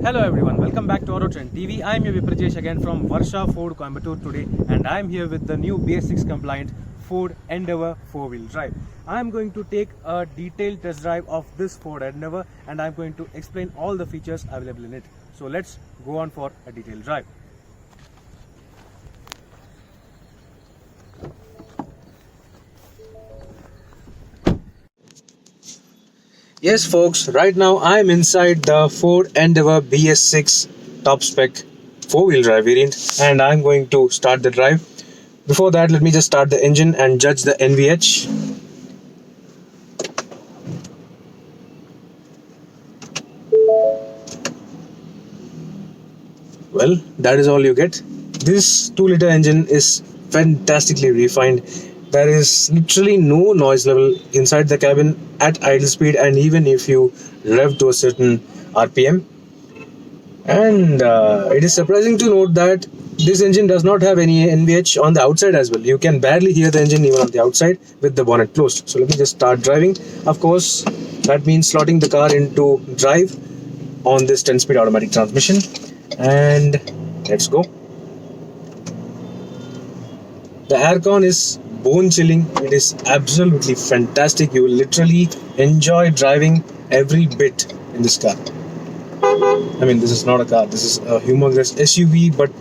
Hello everyone, welcome back to Autotrend TV. I am your Viprajesh again from Varsha Ford Coimbatore today, and I am here with the new BS6 compliant Ford Endeavour 4-wheel drive. I am going to take a detailed test drive of this Ford Endeavour and I am going to explain all the features available in it. So let's go on for a detailed drive. Yes folks, right now I am inside the Ford Endeavour BS6 top spec 4-wheel drive variant and I am going to start the drive. Before that, let me just start the engine and judge the NVH. Well, that is all you get. This 2-liter engine is fantastically refined. There is literally no noise level inside the cabin at idle speed, and even if you rev to a certain RPM. And it is surprising to note that this engine does not have any NVH on the outside as well. You can barely hear the engine even on the outside with the bonnet closed. So let me just start driving. Of course, that means slotting the car into drive on this 10-speed automatic transmission. And let's go. The aircon is bone chilling. It is absolutely fantastic. You will literally enjoy driving every bit in this car. I mean, this is not a car, this is a humongous SUV, but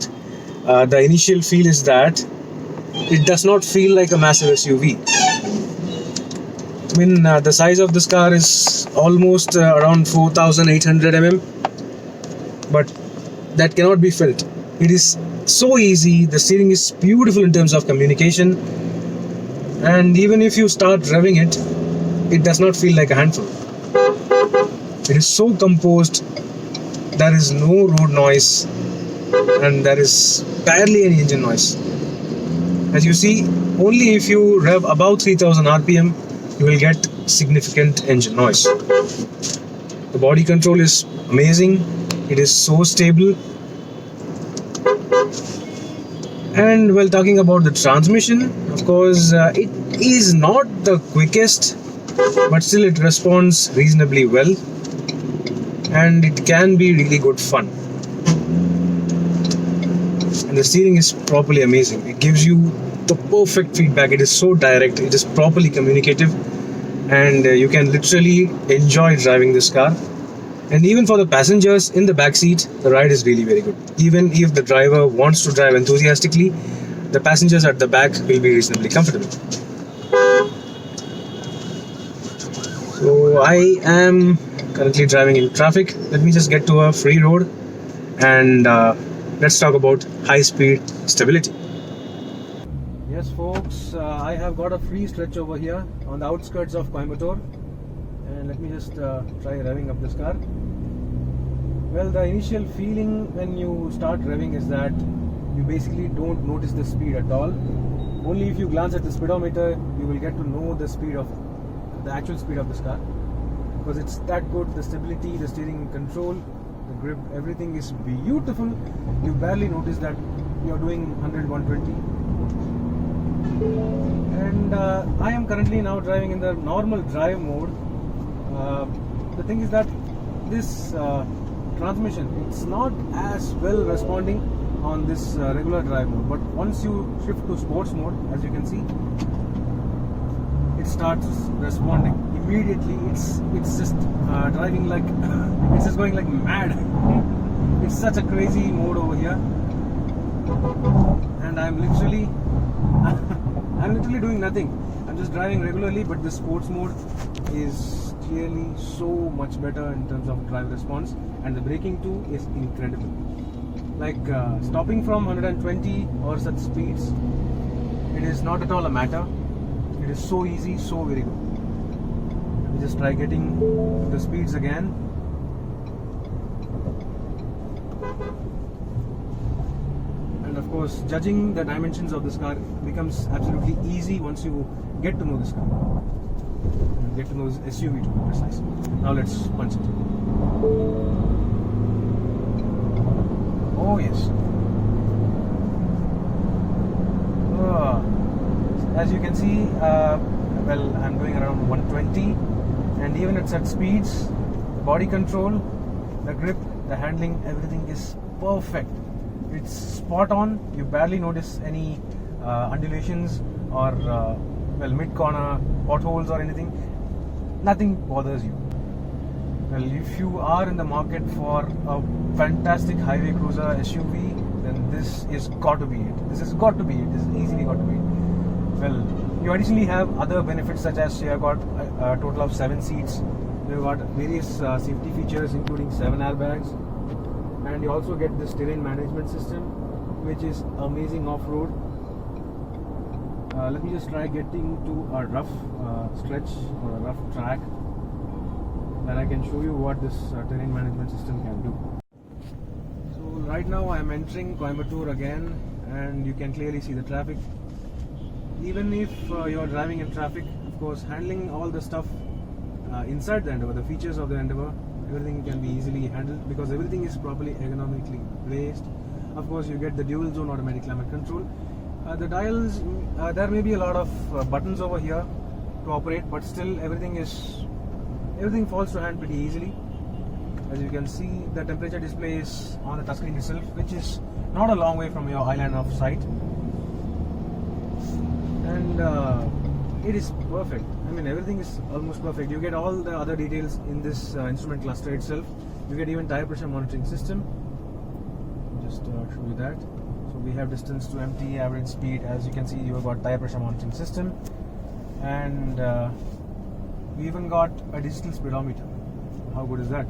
the initial feel is that it does not feel like a massive SUV. I mean, the size of this car is almost around 4,800 mm, but that cannot be felt. It is so easy. The steering is beautiful in terms of communication, and even if you start revving it, it does not feel like a handful. It is so composed. There is no road noise and there is barely any engine noise. As you see, only if you rev above 3000 RPM you will get significant engine noise. The body control is amazing. It is so stable. And while talking about the transmission, of course, it is not the quickest, but still it responds reasonably well. And it can be really good fun. And the steering is properly amazing. It gives you the perfect feedback. It is so direct, it is properly communicative, and you can literally enjoy driving this car. And even for the passengers in the back seat, the ride is really very good. Even if the driver wants to drive enthusiastically, the passengers at the back will be reasonably comfortable. So I am currently driving in traffic. Let me just get to a free road and let's talk about high-speed stability. Yes folks, I have got a free stretch over here on the outskirts of Coimbatore, and let me just try revving up this car. Well, the initial feeling when you start revving is that you basically don't notice the speed at all. Only if you glance at the speedometer you will get to know the speed of the actual speed of this car, because it's that good. The stability, the steering control, the grip, everything is beautiful. You barely notice that you're doing 100, 120. And I am currently now driving in the normal drive mode. The thing is that this transmission, it's not as well responding on this regular drive mode, but once you shift to sports mode, as you can see, it starts responding immediately. It's just driving like it's just going like mad. It's such a crazy mode over here, and I'm literally doing nothing. I'm just driving regularly, but the sports mode is clearly so much better in terms of drive response, and the braking too is incredible. Like stopping from 120 or such speeds, it is not at all a matter. It is so easy, so very good. Let me just try getting the speeds again. And of course, judging the dimensions of this car becomes absolutely easy once you get to know this car. And get to know this SUV to be precise. Now let's punch it. Oh yes. As you can see, well, I'm going around 120, and even at such speeds, the body control, the grip, the handling, everything is perfect. It's spot on. You barely notice any undulations or mid-corner potholes or anything. Nothing bothers you. Well, if you are in the market for a fantastic highway cruiser SUV, then this is got to be it. This has got to be it. This is easily got to be it. Well, you additionally have other benefits such as you have got a total of 7 seats. You've got various safety features including 7 airbags, and you also get this terrain management system, which is amazing off-road. Let me just try getting to a rough stretch or a rough track. Then I can show you what this terrain management system can do. So right now I am entering Coimbatore again, and you can clearly see the traffic. Even if you are driving in traffic, of course, handling all the stuff inside the Endeavour, the features of the Endeavour, everything can be easily handled because everything is properly ergonomically placed. Of course, you get the dual zone automatic climate control. The dials, there may be a lot of buttons over here to operate, but still everything falls to hand pretty easily. As you can see, the temperature display is on the touchscreen itself, which is not a long way from your island of sight, and it is perfect. I mean, everything is almost perfect. You get all the other details in this instrument cluster itself. You get even tire pressure monitoring system. Just show you that. So we have distance to empty, average speed. As you can see, you have got tire pressure monitoring system, and we even got a digital speedometer. How good is that?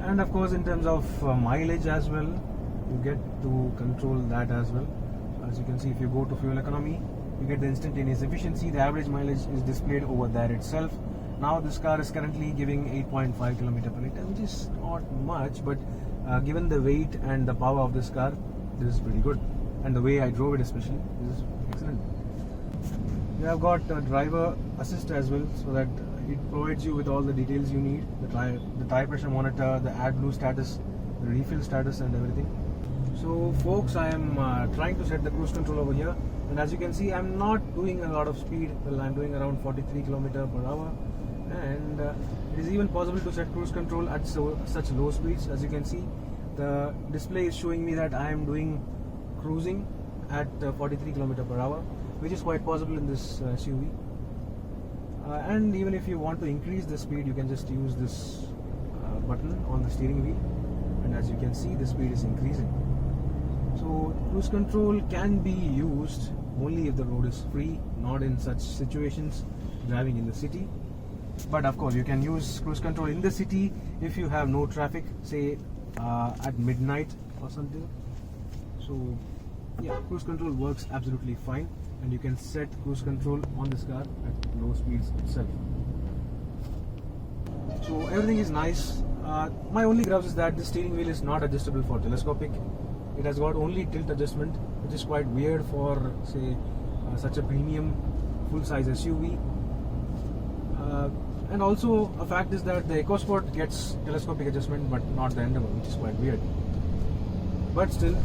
And of course, in terms of mileage as well, you get to control that as well. So as you can see, if you go to fuel economy, you get the instantaneous efficiency. The average mileage is displayed over there itself. Now this car is currently giving 8.5 km per liter, which is not much, but given the weight and the power of this car, this is pretty good. And the way I drove it especially, this is excellent. You have got driver assist as well, so that it provides you with all the details you need, the tire pressure monitor, the AdBlue status, the refill status, and everything. So folks, I am trying to set the cruise control over here, and as you can see, I'm not doing a lot of speed. Well, I'm doing around 43 km per hour, and it is even possible to set cruise control at such low speeds. As you can see, the display is showing me that I am doing cruising at 43 km per hour, which is quite possible in this SUV. And even if you want to increase the speed, you can just use this button on the steering wheel, and as you can see, the speed is increasing. So cruise control can be used only if the road is free, not in such situations driving in the city. But of course, you can use cruise control in the city if you have no traffic, say at midnight or something. So yeah, cruise control works absolutely fine, and you can set cruise control on this car at low speeds itself. So everything is nice. My only gripes is that the steering wheel is not adjustable for telescopic. It has got only tilt adjustment, which is quite weird for, say, such a premium full-size SUV. And also a fact is that the EcoSport gets telescopic adjustment, but not the Endeavour, which is quite weird. But still,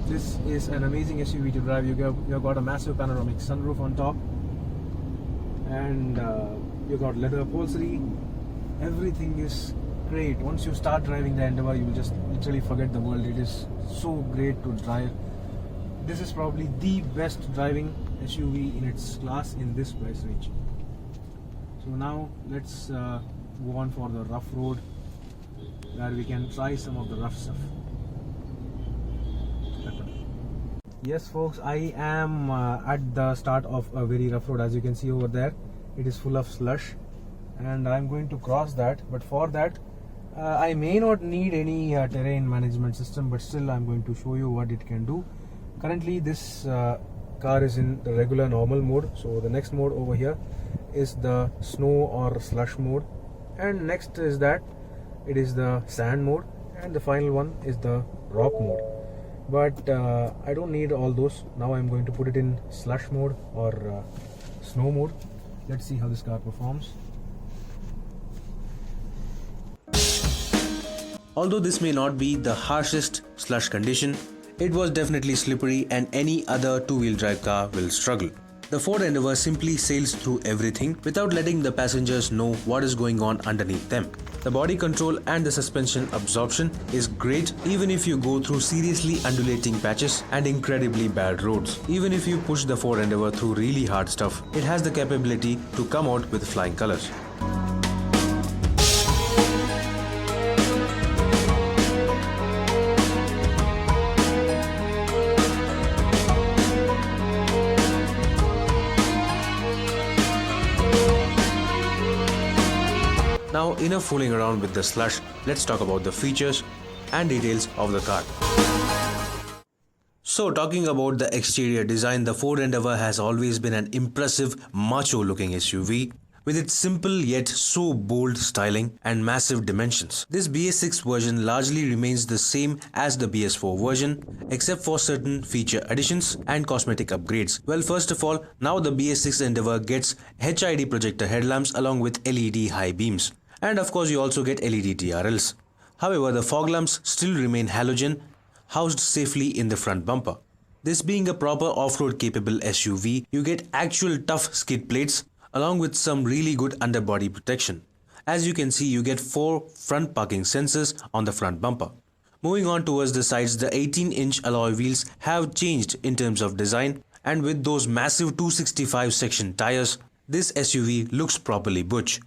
this is an amazing SUV to drive. You have got a massive panoramic sunroof on top, and you got leather upholstery. Everything is great. Once you start driving the Endeavour, you will just literally forget the world. It is so great to drive. This is probably the best driving SUV in its class in this price range. So now let's go on for the rough road, where we can try some of the rough stuff. Yes folks, I am at the start of a very rough road. As you can see over there, it is full of slush, and I am going to cross that. But for that, I may not need any terrain management system, but still I am going to show you what it can do. Currently this car is in the regular normal mode, so the next mode over here is the snow or slush mode, and next is that it is the sand mode, and the final one is the rock mode. But I don't need all those. Now I'm going to put it in slush mode or snow mode. Let's see how this car performs. Although this may not be the harshest slush condition, it was definitely slippery and any other two-wheel drive car will struggle. The Ford Endeavour simply sails through everything without letting the passengers know what is going on underneath them. The body control and the suspension absorption is great even if you go through seriously undulating patches and incredibly bad roads. Even if you push the Ford Endeavour through really hard stuff, it has the capability to come out with flying colors. Now, enough fooling around with the slush, let's talk about the features and details of the car. So, talking about the exterior design, the Ford Endeavour has always been an impressive, macho-looking SUV with its simple yet so bold styling and massive dimensions. This BS6 version largely remains the same as the BS4 version, except for certain feature additions and cosmetic upgrades. Well, first of all, now the BS6 Endeavour gets HID projector headlamps along with LED high beams. And of course, you also get LED TRLs. However, the fog lamps still remain halogen, housed safely in the front bumper. This being a proper off-road capable SUV, you get actual tough skid plates along with some really good underbody protection. As you can see, you get 4 front parking sensors on the front bumper. Moving on towards the sides, the 18-inch alloy wheels have changed in terms of design, and with those massive 265 section tires, this SUV looks properly butch.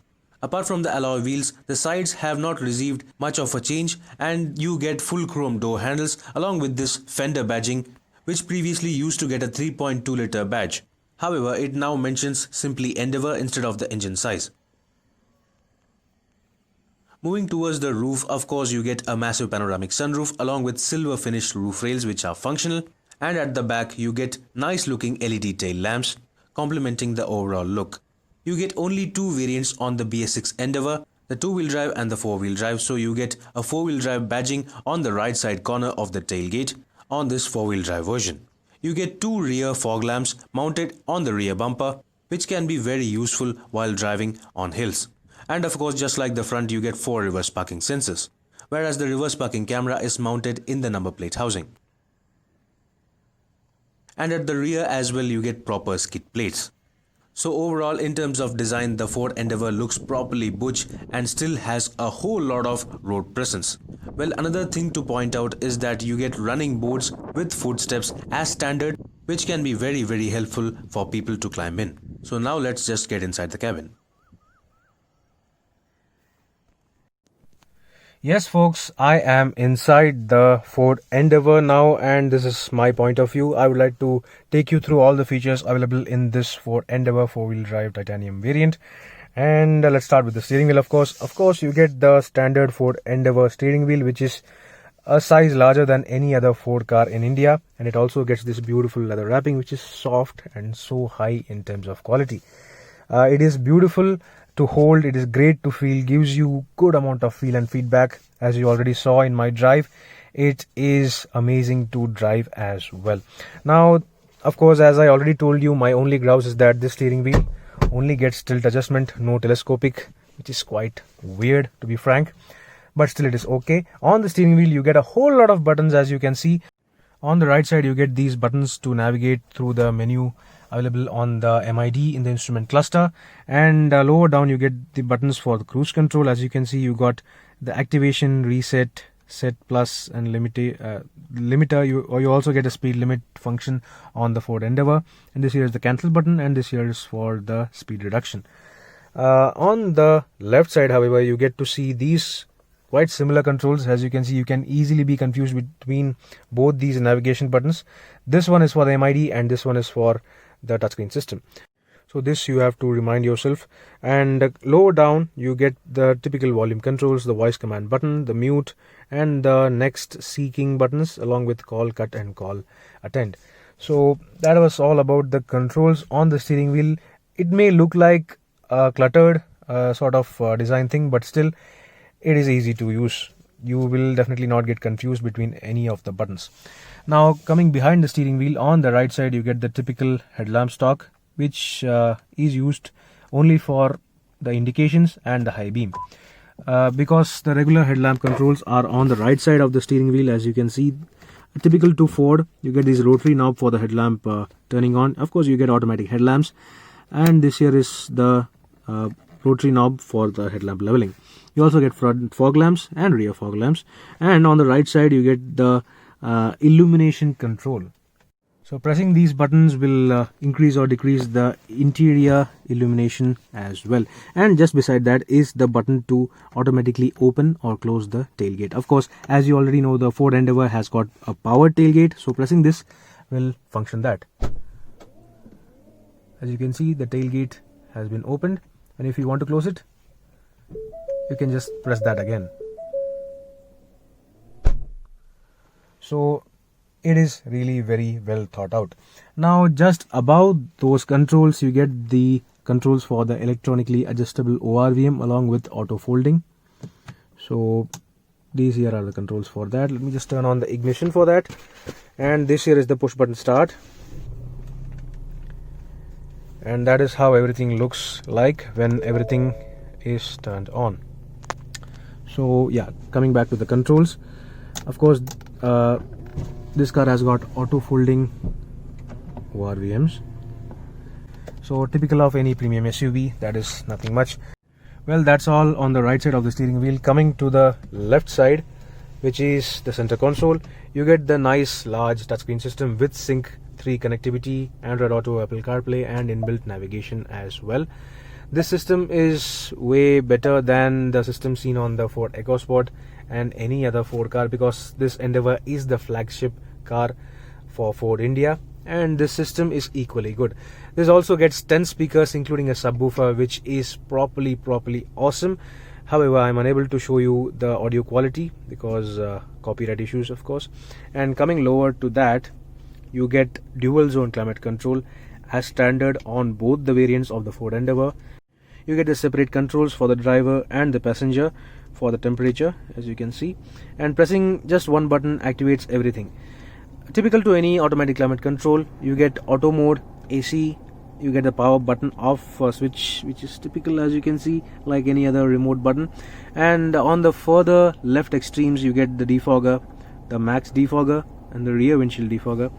Apart from the alloy wheels, the sides have not received much of a change, and you get full chrome door handles along with this fender badging, which previously used to get a 3.2 liter badge. However, it now mentions simply Endeavour instead of the engine size. Moving towards the roof, of course you get a massive panoramic sunroof along with silver finished roof rails which are functional, and at the back you get nice looking LED tail lamps complementing the overall look. You get only 2 variants on the BS6 Endeavour, the 2-wheel drive and the 4-wheel drive, so you get a 4-wheel drive badging on the right side corner of the tailgate on this 4-wheel drive version. You get 2 rear fog lamps mounted on the rear bumper, which can be very useful while driving on hills. And of course, just like the front, you get 4 reverse parking sensors, whereas the reverse parking camera is mounted in the number plate housing. And at the rear as well, you get proper skid plates. So overall, in terms of design, the Ford Endeavour looks properly butch and still has a whole lot of road presence. Well, another thing to point out is that you get running boards with footsteps as standard, which can be very helpful for people to climb in. So now let's just get inside the cabin. Yes folks, I am inside the Ford Endeavour now, and this is my point of view. I would like to take you through all the features available in this Ford Endeavour 4-wheel drive titanium variant. And let's start with the steering wheel. Of course you get the standard Ford Endeavour steering wheel, which is a size larger than any other Ford car in India, and it also gets this beautiful leather wrapping which is soft and so high in terms of quality. It is beautiful to hold, it is great to feel, gives you good amount of feel and feedback. As you already saw in my drive, it is amazing to drive as well. Now, of course, as I already told you, my only grouse is that this steering wheel only gets tilt adjustment, no telescopic, which is quite weird to be frank, but still it is okay. On the steering wheel you get a whole lot of buttons. As you can see, on the right side you get these buttons to navigate through the menu available on the MID in the instrument cluster, and lower down you get the buttons for the cruise control. As you can see, you got the activation, reset, set plus, and limiter. You also get a speed limit function on the Ford Endeavour, and this here is the cancel button, and this here is for the speed reduction. On the left side, however, you get to see these quite similar controls. As you can see, you can easily be confused between both these navigation buttons. This one is for the MID and this one is for the touchscreen system. So this you have to remind yourself. And lower down you get the typical volume controls, the voice command button, the mute, and the next seeking buttons, along with call, cut, and call attend. So that was all about the controls on the steering wheel. It may look like a cluttered sort of design thing, but still it is easy to use. You will definitely not get confused between any of the buttons. Now, coming behind the steering wheel, on the right side you get the typical headlamp stock, which is used only for the indications and the high beam. Because the regular headlamp controls are on the right side of the steering wheel, as you can see, Typical to Ford, you get this rotary knob for the headlamp turning on. Of course, you get automatic headlamps, and this here is the rotary knob for the headlamp leveling. You also get front fog lamps and rear fog lamps, and on the right side you get the illumination control. So pressing these buttons will increase or decrease the interior illumination as well. And just beside that is the button to automatically open or close the tailgate. Of course, as you already know, the Ford Endeavour has got a powered tailgate, so pressing this will function that. As you can see, the tailgate has been opened, and if you want to close it, you can just press that again. So it is really very well thought out. Now, just above those controls, you get the controls for the electronically adjustable ORVM along with auto folding. So these here are the controls for that. Let me just turn on the ignition for that. And this here is the push button start. And that is how everything looks like when everything is turned on. So yeah, coming back to the controls, of course, this car has got auto folding ORVMs. So typical of any premium SUV, that is nothing much. Well, that's all on the right side of the steering wheel. Coming to the left side, which is the center console, you get the nice large touchscreen system with Sync 3 connectivity, Android Auto, Apple CarPlay and inbuilt navigation as well. This system is way better than the system seen on the Ford EcoSport and any other Ford car, because this Endeavour is the flagship car for Ford India, and this system is equally good. This also gets 10 speakers including a subwoofer, which is properly awesome. However, I'm unable to show you the audio quality because copyright issues, of course. And coming lower to that, you get dual zone climate control as standard on both the variants of the Ford Endeavour. You get the separate controls for the driver and the passenger for the temperature, as you can see, and pressing just one button activates everything. Typical to any automatic climate control, you get auto mode, AC, you get the power button off switch, which is typical, as you can see, like any other remote button. And on the further left extremes, you get the defogger, the max defogger and the rear windshield defogger.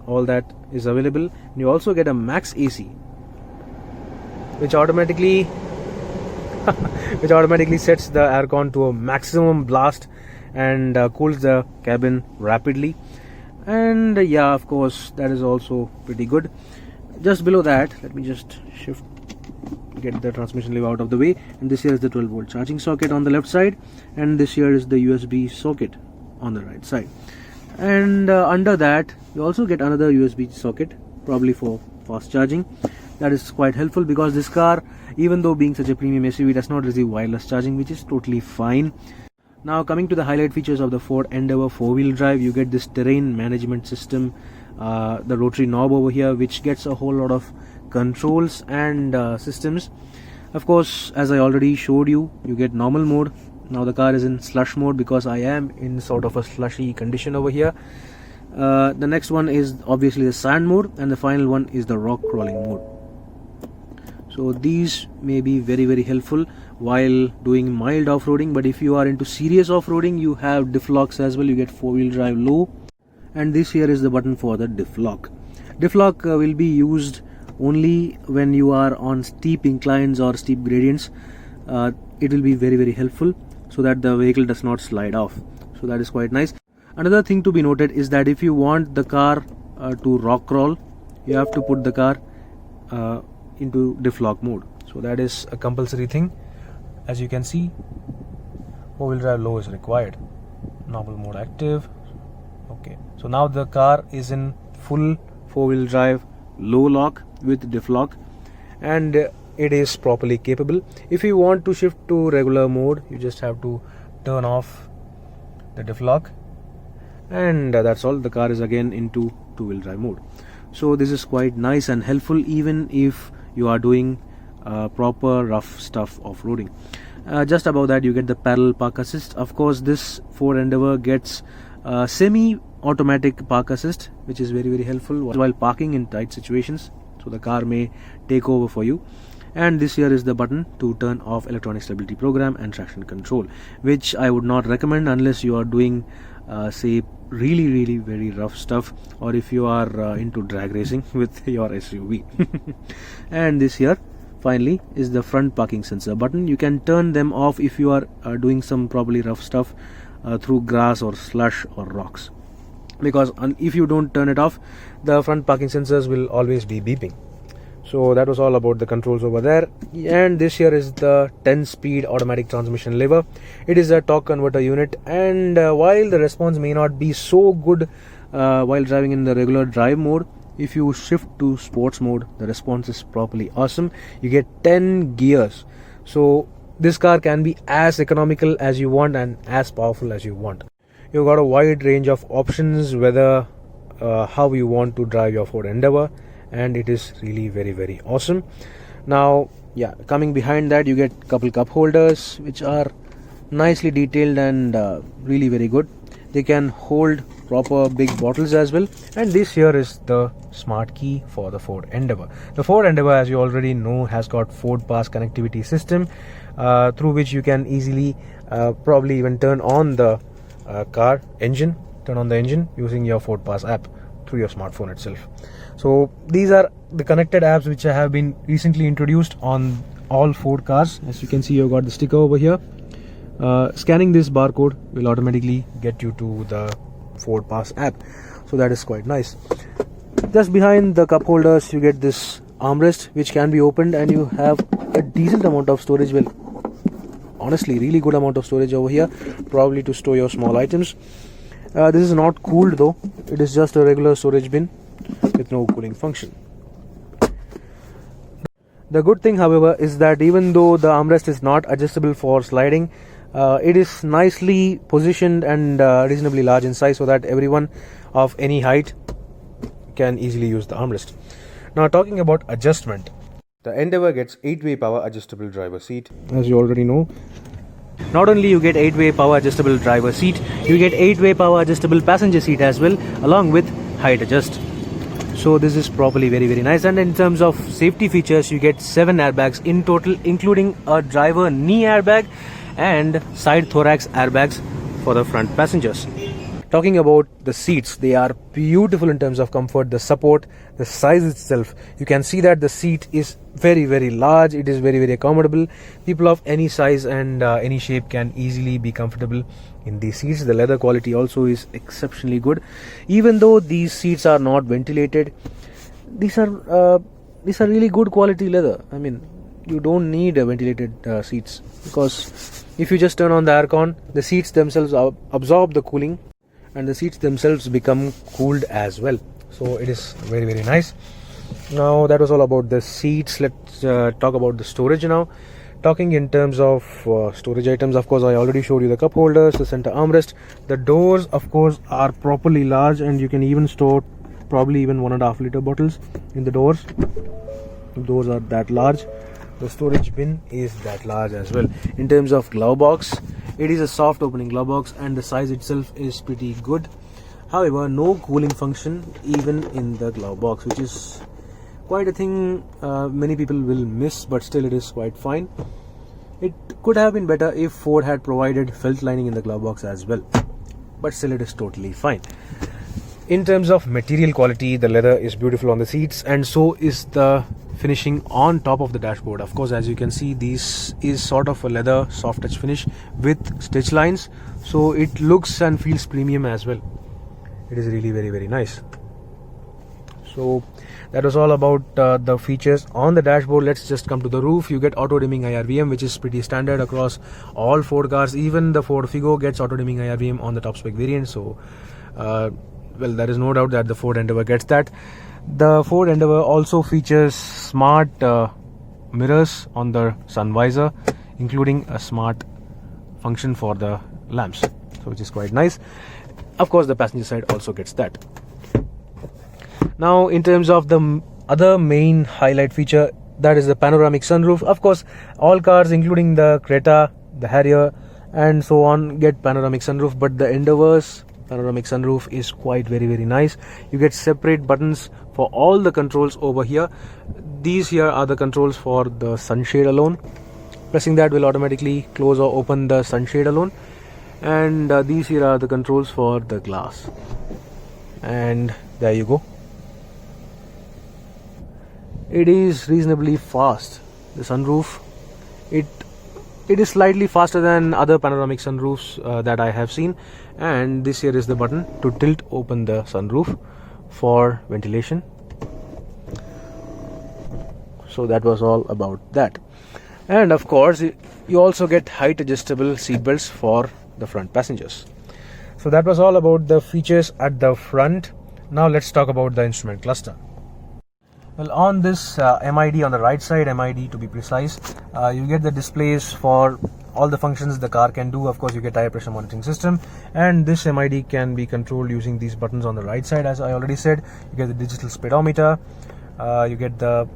All that is available. And you also get a max AC, which automatically sets the aircon to a maximum blast and cools the cabin rapidly. And yeah, of course, that is also pretty good. Just below that, let me just get the transmission lever out of the way, and this here is the 12-volt charging socket on the left side, and this here is the USB socket on the right side. And under that, you also get another USB socket, probably for fast charging. That is quite helpful because this car, even though being such a premium SUV, does not receive wireless charging, which is totally fine. Now, coming to the highlight features of the Ford Endeavour 4-wheel drive, you get this terrain management system, the rotary knob over here, which gets a whole lot of controls and systems. Of course, as I already showed you, you get normal mode. Now the car is in slush mode because I am in sort of a slushy condition over here. The next one is obviously the sand mode, and the final one is the rock crawling mode. So these may be very helpful while doing mild off-roading, but if you are into serious off-roading, you have diff locks as well. You get 4-wheel drive low, and this here is the button for the diff lock. Diff lock will be used only when you are on steep inclines or steep gradients. It will be very helpful so that the vehicle does not slide off. So that is quite nice. Another thing to be noted is that if you want the car to rock crawl, you have to put the car into diff lock mode. So that is a compulsory thing. As you can see, 4-wheel drive low is required. Normal mode active. Okay, so now the car is in full 4-wheel drive low lock with diff lock, and it is properly capable. If you want to shift to regular mode, you just have to turn off the diff lock, and that's all. The car is again into 2-wheel drive mode. So this is quite nice and helpful even if you are doing proper rough stuff off-roading. Just above that, you get the parallel park assist. Of course, this Ford Endeavour gets semi-automatic park assist, which is very helpful while parking in tight situations, so the car may take over for you. And this here is the button to turn off electronic stability program and traction control, which I would not recommend unless you are doing say really very rough stuff, or if you are into drag racing with your SUV. And this here finally is the front parking sensor button. You can turn them off if you are doing some probably rough stuff through grass or slush or rocks, because if you don't turn it off, the front parking sensors will always be beeping. So that was all about the controls over there. And this here is the 10-speed automatic transmission lever. It is a torque converter unit, and while the response may not be so good while driving in the regular drive mode, if you shift to sports mode, the response is properly awesome. You get 10 gears, so this car can be as economical as you want and as powerful as you want. You've got a wide range of options whether how you want to drive your Ford Endeavour, and it is really very awesome. Now coming behind that, you get couple cup holders which are nicely detailed and really very good. They can hold proper big bottles as well. And this here is the smart key for the Ford Endeavour. The Ford Endeavour, as you already know, has got Ford Pass connectivity system through which you can easily probably even turn on the engine using your Ford Pass app through your smartphone itself. So these are the connected apps which have been recently introduced on all Ford cars. As you can see, you've got the sticker over here. Scanning this barcode will automatically get you to the Ford Pass app, so that is quite nice. Just behind the cup holders, you get this armrest which can be opened, and you have a decent amount of storage. Well, honestly, really good amount of storage over here, probably to store your small items. This is not cooled though. It is just a regular storage bin with no cooling function. The good thing, however, is that even though the armrest is not adjustable for sliding, it is nicely positioned and reasonably large in size, so that everyone of any height can easily use the armrest. Now, talking about adjustment, the Endeavour gets 8-way power adjustable driver seat. As you already know, not only you get 8-way power adjustable driver seat, you get 8-way power adjustable passenger seat as well, along with height adjust. So this is probably very nice. And in terms of safety features, you get 7 airbags in total, including a driver knee airbag and side thorax airbags for the front passengers. Talking about the seats, they are beautiful in terms of comfort, the support, the size itself. You can see that the seat is very large. It is very accommodable. People of any size and any shape can easily be comfortable in these seats. The leather quality also is exceptionally good. Even though these seats are not ventilated, these are really good quality leather. I mean, you don't need a ventilated seats, because if you just turn on the aircon, the seats themselves absorb the cooling, and the seats themselves become cooled as well. So it is very nice. Now that was all about the seats. Let's talk about the storage now. Talking in terms of storage items, of course I already showed you the cup holders, the center armrest. The doors, of course, are properly large, and you can even store probably even 1.5 liter bottles in the doors. The doors are that large. The storage bin is that large as well. In terms of glove box, it is a soft opening glove box, and the size itself is pretty good. However, no cooling function even in the glove box, which is quite a thing many people will miss, but still it is quite fine. It could have been better if Ford had provided felt lining in the glove box as well, but still it is totally fine. In terms of material quality, the leather is beautiful on the seats, and so is the finishing on top of the dashboard. Of course, as you can see, this is sort of a leather soft touch finish with stitch lines, so it looks and feels premium as well. It is really very nice. So that was all about the features on the dashboard. Let's just come to the roof. You get auto dimming IRVM, which is pretty standard across all Ford cars. Even the Ford Figo gets auto dimming IRVM on the top spec variant. So well, there is no doubt that the Ford Endeavour gets that. The Ford Endeavour also features smart mirrors on the sun visor, including a smart function for the lamps, so which is quite nice. Of course, the passenger side also gets that. Now, in terms of the other main highlight feature, that is the panoramic sunroof. Of course, all cars, including the Creta, the Harrier, and so on, get panoramic sunroof, but the Endeavour's panoramic sunroof is quite very nice. You get separate buttons for all the controls over here. These here are the controls for the sunshade alone. Pressing that will automatically close or open the sunshade alone. and these here are the controls for the glass. And there you go. It is reasonably fast. The sunroof, it is slightly faster than other panoramic sunroofs that I have seen. And this here is the button to tilt open the sunroof for ventilation. So that was all about that. And of course you also get height adjustable seat belts for the front passengers. So that was all about the features at the front. Now let's talk about the instrument cluster. Well, on this MID, on the right side, MID to be precise, you get the displays for all the functions the car can do. Of course, you get tire pressure monitoring system, and this MID can be controlled using these buttons on the right side. As I already said, you get the digital speedometer, you get the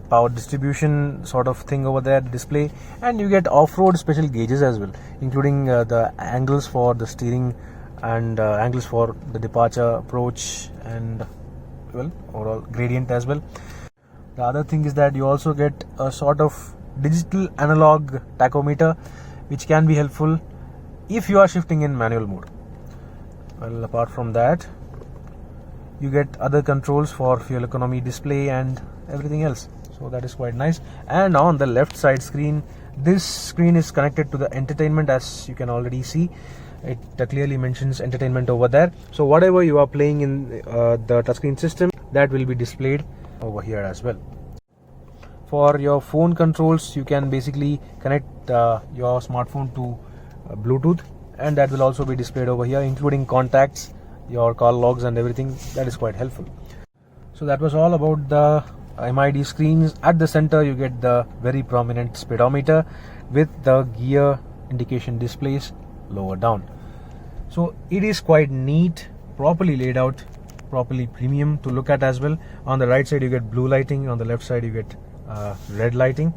power distribution sort of thing over there, display, and you get off-road special gauges as well, including the angles for the steering and angles for the departure, approach, and overall gradient as well. The other thing is that you also get a sort of digital analog tachometer, which can be helpful if you are shifting in manual mode. Well, apart from that, you get other controls for fuel economy display and everything else. So that is quite nice. And on the left side screen, this screen is connected to the entertainment, as you can already see. It clearly mentions entertainment over there. So whatever you are playing in the touchscreen system, that will be displayed over here as well. For your phone controls, you can basically connect your smartphone to Bluetooth, and that will also be displayed over here, including contacts, your call logs and everything. That is quite helpful. So that was all about the MID screens. At the center you get the very prominent speedometer with the gear indication displays lower down. So it is quite neat, properly laid out, properly premium to look at as well. On the right side you get blue lighting, on the left side you get red lighting.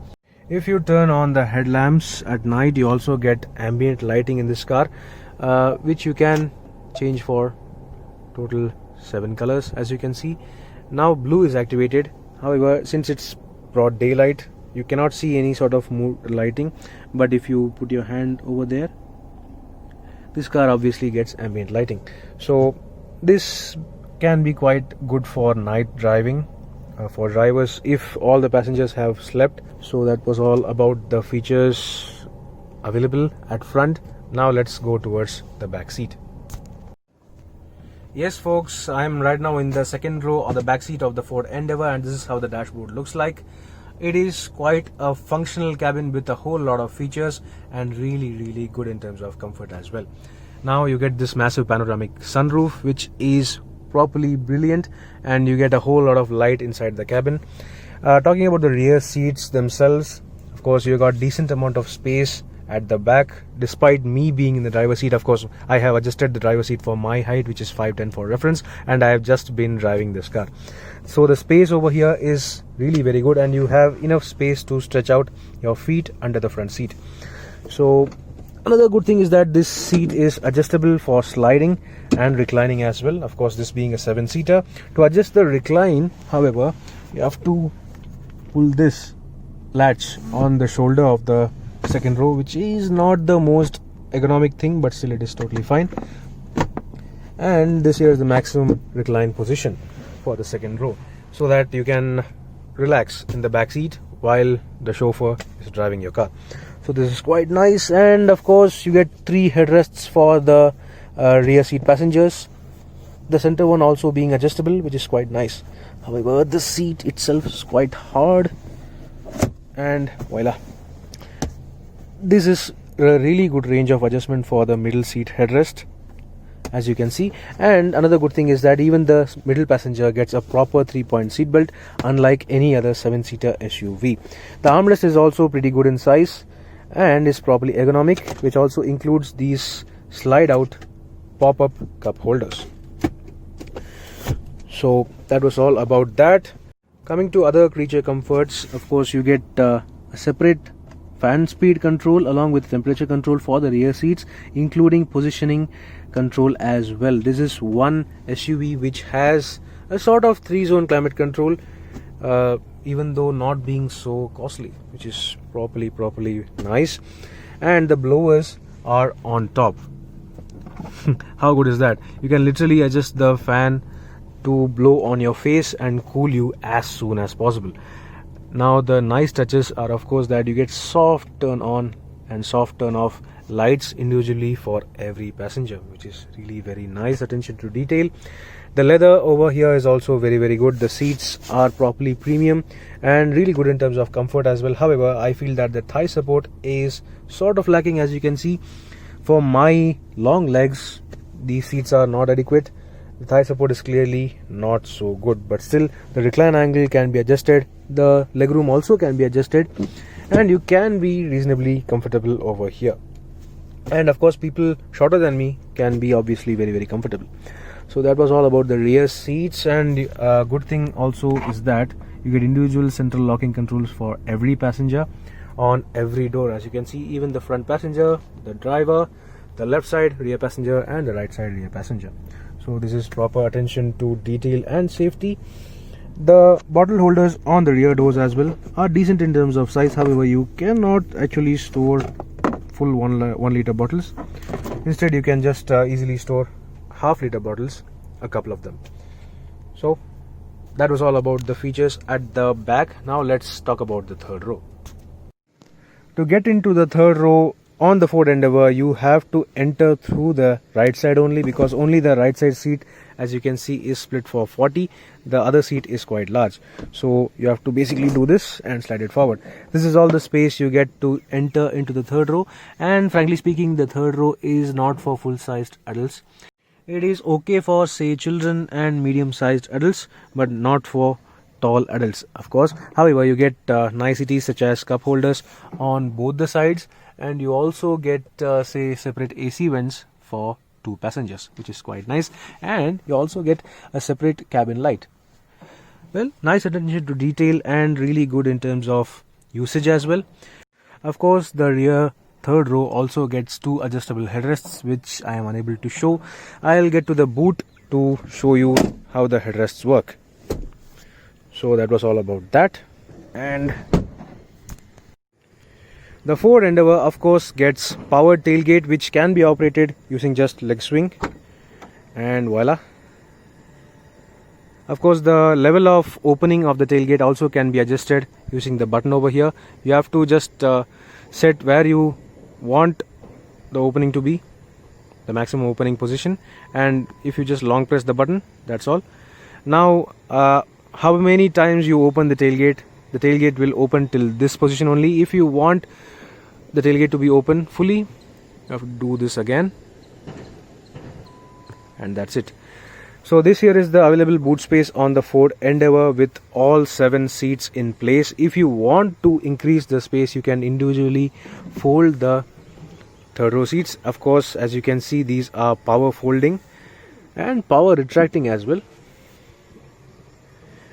If you turn on the headlamps at night, you also get ambient lighting in this car, which you can change for total 7 colors, as you can see. Now blue is activated. However, since it's broad daylight, you cannot see any sort of mood lighting, but if you put your hand over there, this car obviously gets ambient lighting. So this can be quite good for night driving for drivers if all the passengers have slept. So that was all about the features available at front. Now let's go towards the back seat. Yes folks, I am right now in the second row or the back seat of the Ford Endeavour, and this is how the dashboard looks like. It is quite a functional cabin with a whole lot of features and really good in terms of comfort as well. Now you get this massive panoramic sunroof, which is properly brilliant, and you get a whole lot of light inside the cabin. Talking about the rear seats themselves, of course you got decent amount of space at the back. Despite me being in the driver's seat, of course I have adjusted the driver's seat for my height, which is 5'10" for reference, and I have just been driving this car. So the space over here is really very good, and you have enough space to stretch out your feet under the front seat. So another good thing is that this seat is adjustable for sliding and reclining as well. Of course, this being a 7-seater, to adjust the recline, however, you have to pull this latch on the shoulder of the second row, which is not the most ergonomic thing, but still it is totally fine. And this here is the maximum recline position for the second row, so that you can relax in the back seat while the chauffeur is driving your car. So this is quite nice. And of course you get 3 headrests for the rear seat passengers, the center one also being adjustable, which is quite nice. However, the seat itself is quite hard, and voila, this is a really good range of adjustment for the middle seat headrest, as you can see. And another good thing is that even the middle passenger gets a proper 3-point seat belt, unlike any other 7-seater SUV. The armrest is also pretty good in size and is properly ergonomic, which also includes these slide out pop-up cup holders. So that was all about that. Coming to other creature comforts, of course you get a separate fan speed control along with temperature control for the rear seats, including positioning control as well. This is one SUV which has a sort of 3-zone climate control, even though not being so costly, which is properly nice. And the blowers are on top, How good is that? You can literally adjust the fan to blow on your face and cool you as soon as possible. Now the nice touches are of course that you get soft turn on and soft turn off lights individually for every passenger, which is really very nice. Attention to detail. The leather over here is also very good. The seats are properly premium and really good in terms of comfort as well. However, I feel that the thigh support is sort of lacking. As you can see, for my long legs, these seats are not adequate. The thigh support is clearly not so good, but still the recline angle can be adjusted. The legroom also can be adjusted and you can be reasonably comfortable over here. And of course, people shorter than me can be obviously very comfortable. So that was all about the rear seats. And good thing also is that you get individual central locking controls for every passenger on every door. As you can see, even the front passenger, the driver, the left side rear passenger and the right side rear passenger. So this is proper attention to detail and safety. The bottle holders on the rear doors as well are decent in terms of size. However, you cannot actually store full 1 liter bottles. Instead, you can just easily store half-liter bottles, a couple of them. So that was all about the features at the back. Now let's talk about the third row. To get into the third row on the Ford Endeavour, you have to enter through the right side only, because only the right side seat, as you can see, is split for 40. The other seat is quite large, so you have to basically do this and slide it forward. This is all the space you get to enter into the third row, and frankly speaking, the third row is not for full-sized adults. It is okay for, say, children and medium-sized adults, but not for tall adults, of course. However, you get niceties such as cup holders on both the sides, and you also get say separate AC vents for 2 passengers, which is quite nice. And you also get a separate cabin light. Well, nice attention to detail and really good in terms of usage as well. Of course, the rear third row also gets 2 adjustable headrests, which I am unable to show. I'll get to the boot to show you how the headrests work. So that was all about that. And the Ford Endeavour of course gets powered tailgate, which can be operated using just leg swing, and voila. Of course, the level of opening of the tailgate also can be adjusted using the button over here. You have to just set where you want the opening to be, the maximum opening position, and if you just long press the button, that's all. Now how many times you open the tailgate will open till this position only. If you want the tailgate to be open fully, you have to do this again, and that's it. So this here is the available boot space on the Ford Endeavour with all 7 seats in place. If you want to increase the space, you can individually fold the third row seats. Of course, as you can see, these are power folding and power retracting as well,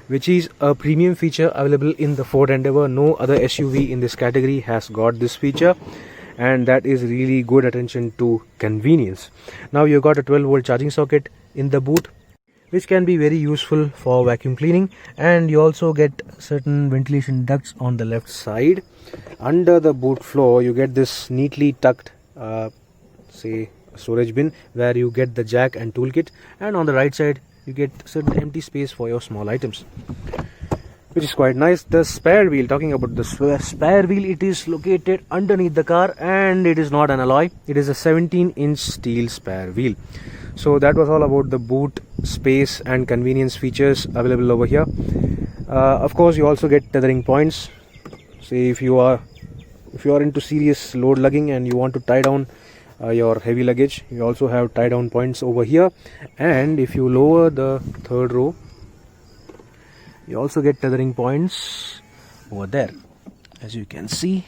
which is a premium feature available in the Ford Endeavour. No other SUV in this category has got this feature, and that is really good attention to convenience. Now you got a 12-volt charging socket in the boot, which can be very useful for vacuum cleaning, and you also get certain ventilation ducts on the left side. Under the boot floor, you get this neatly tucked say storage bin where you get the jack and toolkit, and on the right side you get certain empty space for your small items, which is quite nice. The spare wheel, talking about the spare wheel, it is located underneath the car, and it is not an alloy. It is a 17-inch steel spare wheel. So that was all about the boot space and convenience features available over here. Of course, you also get tethering points. Say if you are into serious load lugging and you want to tie down your heavy luggage, you also have tie down points over here. And if you lower the third row, you also get tethering points over there, as you can see.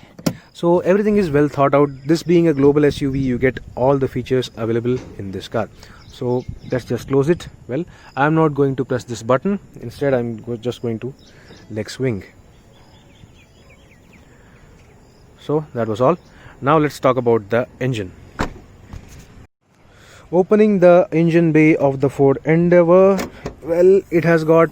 So everything is well thought out. This being a global SUV, you get all the features available in this car. So let's just close it. Well, I'm not going to press this button. Instead, I'm just going to leg swing. So that was all. Now let's talk about the engine. Opening the engine bay of the Ford Endeavour, well, it has got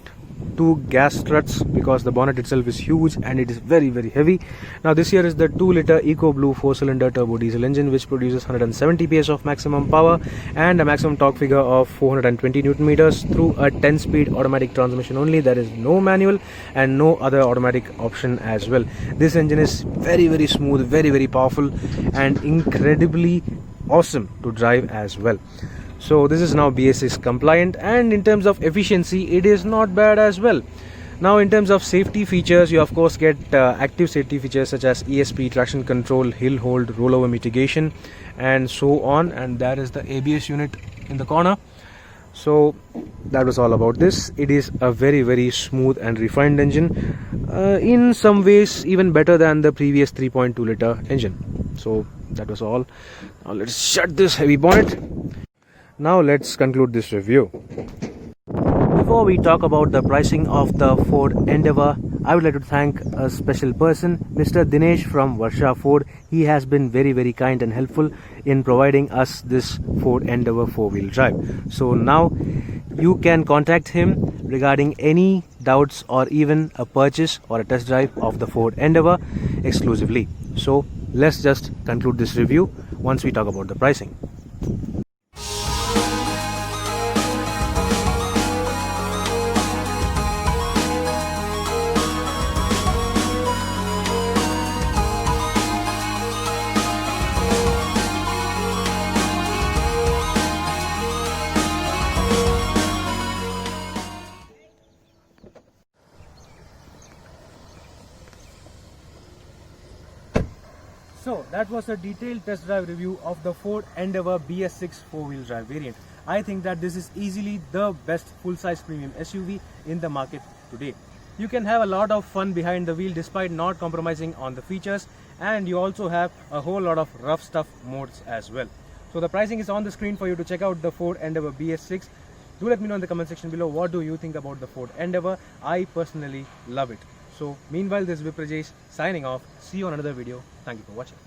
two gas struts because the bonnet itself is huge and it is very heavy. Now this here is the 2-liter EcoBlue 4-cylinder turbo diesel engine which produces 170 PS of maximum power and a maximum torque figure of 420 Newton meters through a 10-speed automatic transmission only. There is no manual and no other automatic option as well. This engine is very smooth, very powerful and incredibly awesome to drive as well. So this is now BS6 compliant, and in terms of efficiency it is not bad as well. Now in terms of safety features, you of course get active safety features such as ESP, traction control, hill hold, rollover mitigation and so on, and that is the ABS unit in the corner. So that was all about this. It is a very smooth and refined engine, in some ways even better than the previous 3.2 liter engine. So that was all. Now let's shut this heavy bonnet. Now let's conclude this review. Before we talk about the pricing of the Ford Endeavour, I would like to thank a special person, Mr. Dinesh from Varsha Ford. He has been very kind and helpful in providing us this Ford Endeavour 4-wheel drive. So now you can contact him regarding any doubts or even a purchase or a test drive of the Ford Endeavour exclusively. So let's just conclude this review once we talk about the pricing. So that was a detailed test drive review of the Ford Endeavour BS6 4-wheel drive variant. I think that this is easily the best full-size premium SUV in the market today. You can have a lot of fun behind the wheel despite not compromising on the features, and you also have a whole lot of rough stuff modes as well. So the pricing is on the screen for you to check out the Ford Endeavour BS6. Do let me know in the comment section below what do you think about the Ford Endeavour. I personally love it. So meanwhile, this is Viprajesh signing off. See you on another video. Thank you for watching.